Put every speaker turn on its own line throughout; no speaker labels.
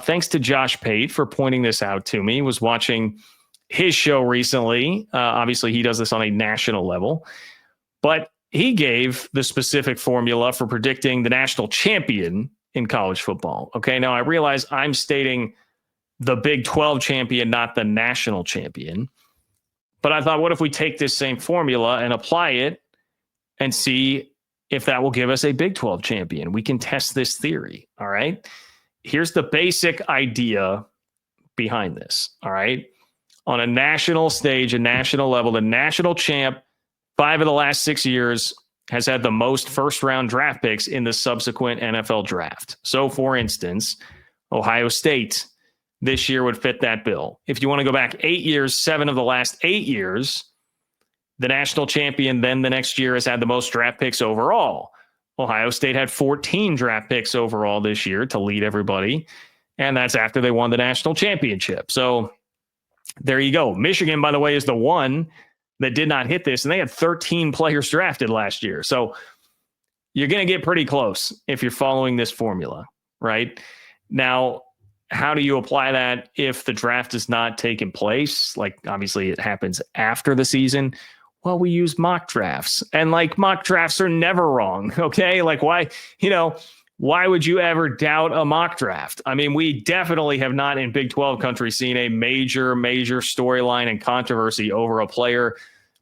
Thanks to Josh Pate for pointing this out to me. Was watching his show recently. Obviously, he does this on a national level, but he gave the specific formula for predicting the national champion in college football. Okay, now I realize I'm stating the Big 12 champion, not the national champion. But I thought, what if we take this same formula and apply it and see if that will give us a Big 12 champion? We can test this theory. All right. Here's the basic idea behind this. All right. On a national stage, a national level, the national champ, 5 of the last 6 years, has had the most first-round draft picks in the subsequent NFL draft. So, for instance, Ohio State this year would fit that bill. If you want to go back 8 years, 7 of the last 8 years, the national champion then the next year has had the most draft picks overall. Ohio State had 14 draft picks overall this year to lead everybody, and that's after they won the national championship. So there you go. Michigan, by the way, is the one that did not hit this, and they had 13 players drafted last year. So you're going to get pretty close if you're following this formula, right? Now, how do you apply that if the draft is not taking place? Like, obviously, it happens after the season. Well, we use mock drafts, and like mock drafts are never wrong. Okay. Like why would you ever doubt a mock draft? I mean, we definitely have not in Big 12 country seen a major storyline and controversy over a player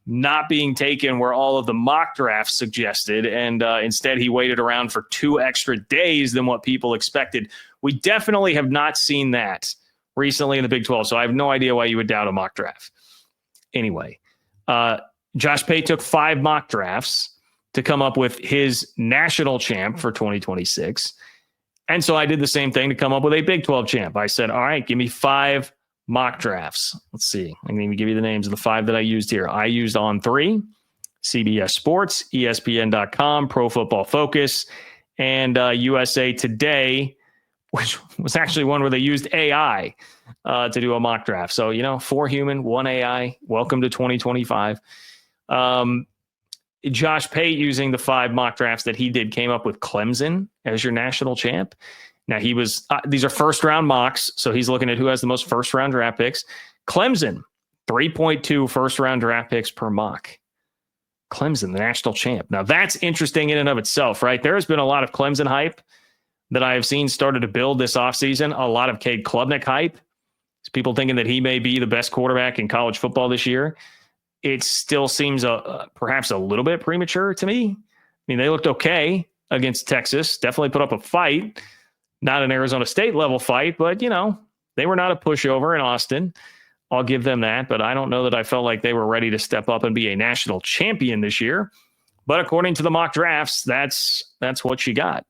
not being taken where all of the mock drafts suggested. And instead he waited around for 2 extra days than what people expected. We definitely have not seen that recently in the Big 12. So I have no idea why you would doubt a mock draft. Anyway, Josh Pate took 5 mock drafts to come up with his national champ for 2026. And so I did the same thing to come up with a Big 12 champ. I said, all right, give me 5 mock drafts. Let's see. I can even give you the names of the 5 that I used here. I used On3, CBS Sports, ESPN.com, Pro Football Focus, and USA Today, which was actually one where they used AI to do a mock draft. So, 4 human, 1 AI. Welcome to 2025. Josh Pate, using the 5 mock drafts that he did, came up with Clemson as your national champ. Now he was, these are first round mocks. So he's looking at who has the most first round draft picks. Clemson, 3.2 first round draft picks per mock. Clemson, the national champ. Now that's interesting in and of itself, right? There has been a lot of Clemson hype that I have seen started to build this offseason. A lot of Cade Klubnik hype. People thinking that he may be the best quarterback in college football this year. It still seems perhaps a little bit premature to me. I mean, they looked okay against Texas, definitely put up a fight, not an Arizona State level fight, but, they were not a pushover in Austin. I'll give them that, but I don't know that I felt like they were ready to step up and be a national champion this year. But according to the mock drafts, that's what you got.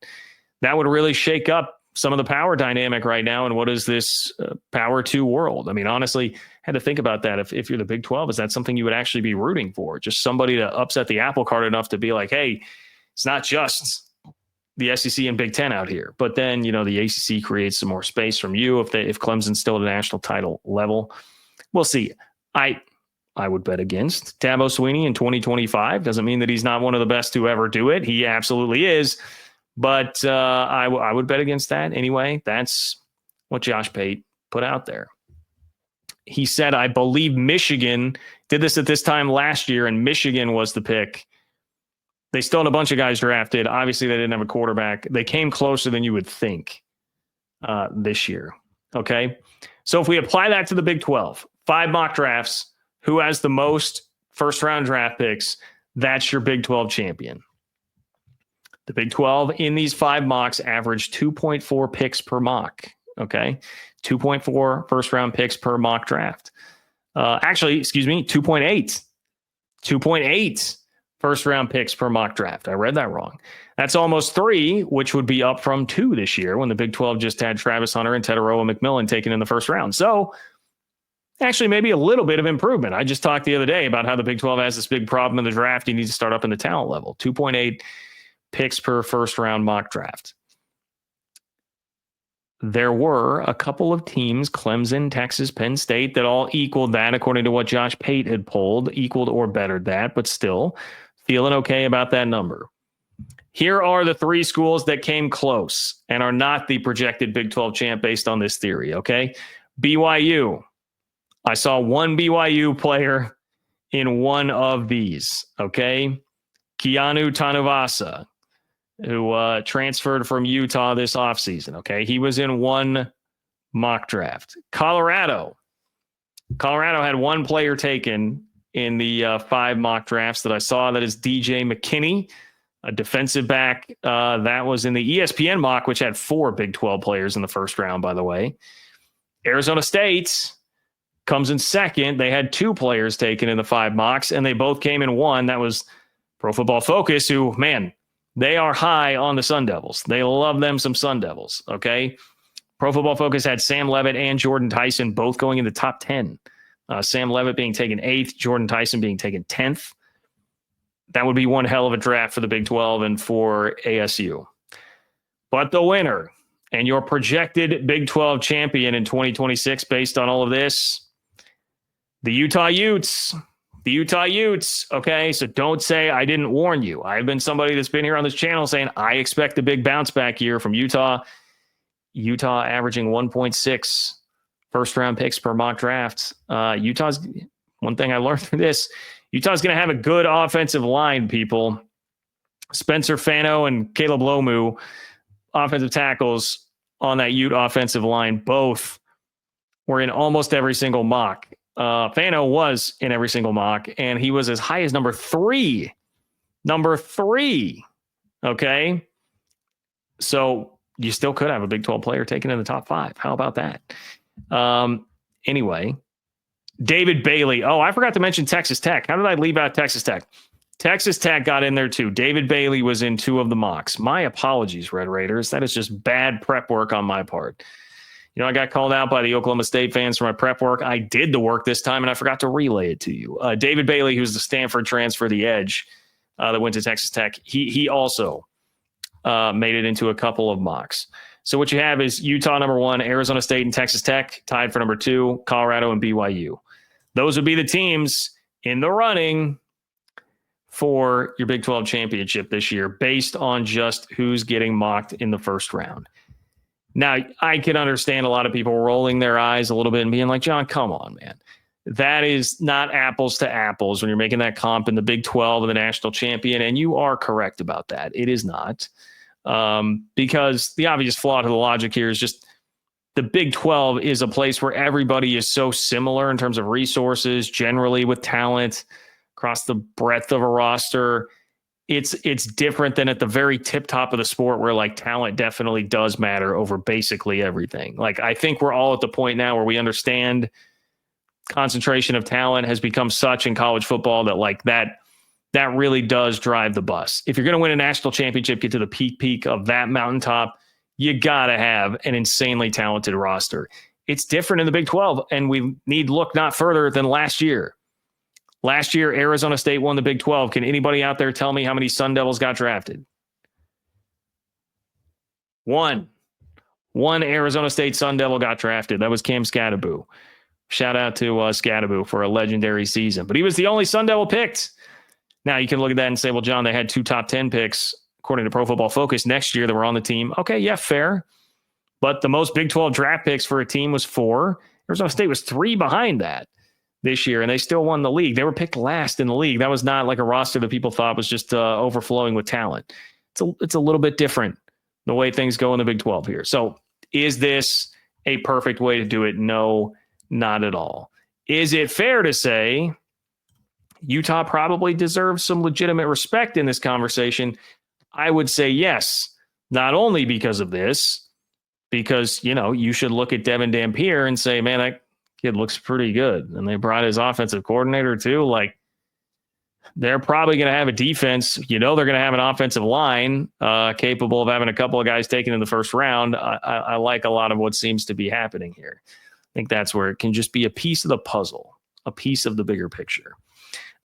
That would really shake up some of the power dynamic right now. And what is this power 2 world? I mean, honestly, had to think about that. If you're the Big 12, is that something you would actually be rooting for? Just somebody to upset the apple cart enough to be like, hey, it's not just the SEC and Big 10 out here. But then, the ACC creates some more space from you if Clemson's still at a national title level. We'll see. I would bet against Dabo Swinney in 2025. Doesn't mean that he's not one of the best to ever do it. He absolutely is. But I would bet against that anyway. That's what Josh Pate put out there. He said, I believe Michigan did this at this time last year, and Michigan was the pick. They still had a bunch of guys drafted. Obviously, they didn't have a quarterback. They came closer than you would think this year. Okay? So if we apply that to the Big 12, 5 mock drafts, who has the most first-round draft picks, that's your Big 12 champion. The Big 12 in these 5 mocks averaged 2.4 picks per mock. Okay. 2.4 first round picks per mock draft. 2.8. 2.8 first round picks per mock draft. I read that wrong. That's almost 3, which would be up from 2 this year when the Big 12 just had Travis Hunter and Tedoroa McMillan taken in the first round. So actually maybe a little bit of improvement. I just talked the other day about how the Big 12 has this big problem in the draft. You need to start up in the talent level. 2.8 picks per first round mock draft. There were a couple of teams, Clemson, Texas, Penn State, that all equaled that according to what Josh Pate had polled, equaled or bettered that, but still feeling okay about that number. Here are the three schools that came close and are not the projected Big 12 champ based on this theory, okay? BYU. I saw one BYU player in one of these, okay? Keanu Tanuvasa, who transferred from Utah this offseason, okay? He was in one mock draft. Colorado had one player taken in the 5 mock drafts that I saw. That is DJ McKinney, a defensive back. That was in the ESPN mock, which had 4 Big 12 players in the first round, by the way. Arizona State comes in second. They had 2 players taken in the 5 mocks, and they both came in one. That was Pro Football Focus, who, man, they are high on the Sun Devils. They love them some Sun Devils, okay? Pro Football Focus had Sam Levitt and Jordan Tyson both going in the top 10. Sam Levitt being taken 8th, Jordan Tyson being taken 10th. That would be one hell of a draft for the Big 12 and for ASU. But the winner and your projected Big 12 champion in 2026 based on all of this, the Utah Utes. The Utah Utes, okay? So don't say I didn't warn you. I've been somebody that's been here on this channel saying I expect a big bounce back year from Utah. Utah averaging 1.6 first-round picks per mock draft. Utah's, one thing I learned from this, Utah's going to have a good offensive line, people. Spencer Fano and Caleb Lomu, offensive tackles on that Ute offensive line, both were in almost every single mock. Fano was in every single mock, and he was as high as number 3. Number 3, okay? So you still could have a Big 12 player taken in the top 5. How about that? Anyway, David Bailey. Oh, I forgot to mention Texas Tech. How did I leave out Texas Tech? Texas Tech got in there too. David Bailey was in 2 of the mocks. My apologies, Red Raiders. That is just bad prep work on my part. You know, I got called out by the Oklahoma State fans for my prep work. I did the work this time, and I forgot to relay it to you. David Bailey, who's the Stanford transfer, the edge, that went to Texas Tech, he also made it into a couple of mocks. So what you have is Utah number 1, Arizona State and Texas Tech tied for number 2, Colorado and BYU. Those would be the teams in the running for your Big 12 championship this year based on just who's getting mocked in the first round. Now, I can understand a lot of people rolling their eyes a little bit and being like, John, come on, man. That is not apples to apples when you're making that comp in the Big 12 and the national champion, and you are correct about that. It is not. Because the obvious flaw to the logic here is just the Big 12 is a place where everybody is so similar in terms of resources, generally with talent across the breadth of a roster. It's different than at the very tip top of the sport where like talent definitely does matter over basically everything. Like I think we're all at the point now where we understand concentration of talent has become such in college football that like that really does drive the bus. If you're going to win a national championship, get to the peak of that mountaintop, you got to have an insanely talented roster. It's different in the Big 12, and we need look not further than last year. Last year, Arizona State won the Big 12. Can anybody out there tell me how many Sun Devils got drafted? One Arizona State Sun Devil got drafted. That was Cam Skattebo. Shout out to Skattebo for a legendary season. But he was the only Sun Devil picked. Now, you can look at that and say, well, John, they had 2 top 10 picks, according to Pro Football Focus, next year that were on the team. Okay, yeah, fair. But the most Big 12 draft picks for a team was 4. Arizona State was 3 behind that this year, and they still won the league. They were picked last in the league. That was not like a roster that people thought was just overflowing with talent. It's a little bit different the way things go in the Big 12 here. So is this a perfect way to do it? No, not at all. Is it fair to say Utah probably deserves some legitimate respect in this conversation? I would say yes, not only because of this, because, you know, you should look at Devin Dampier and say, man, that kid looks pretty good. And they brought his offensive coordinator too. Like, they're probably going to have a defense. You know, they're going to have an offensive line capable of having a couple of guys taken in the first round. I like a lot of what seems to be happening here. I think that's where it can just be a piece of the puzzle, a piece of the bigger picture.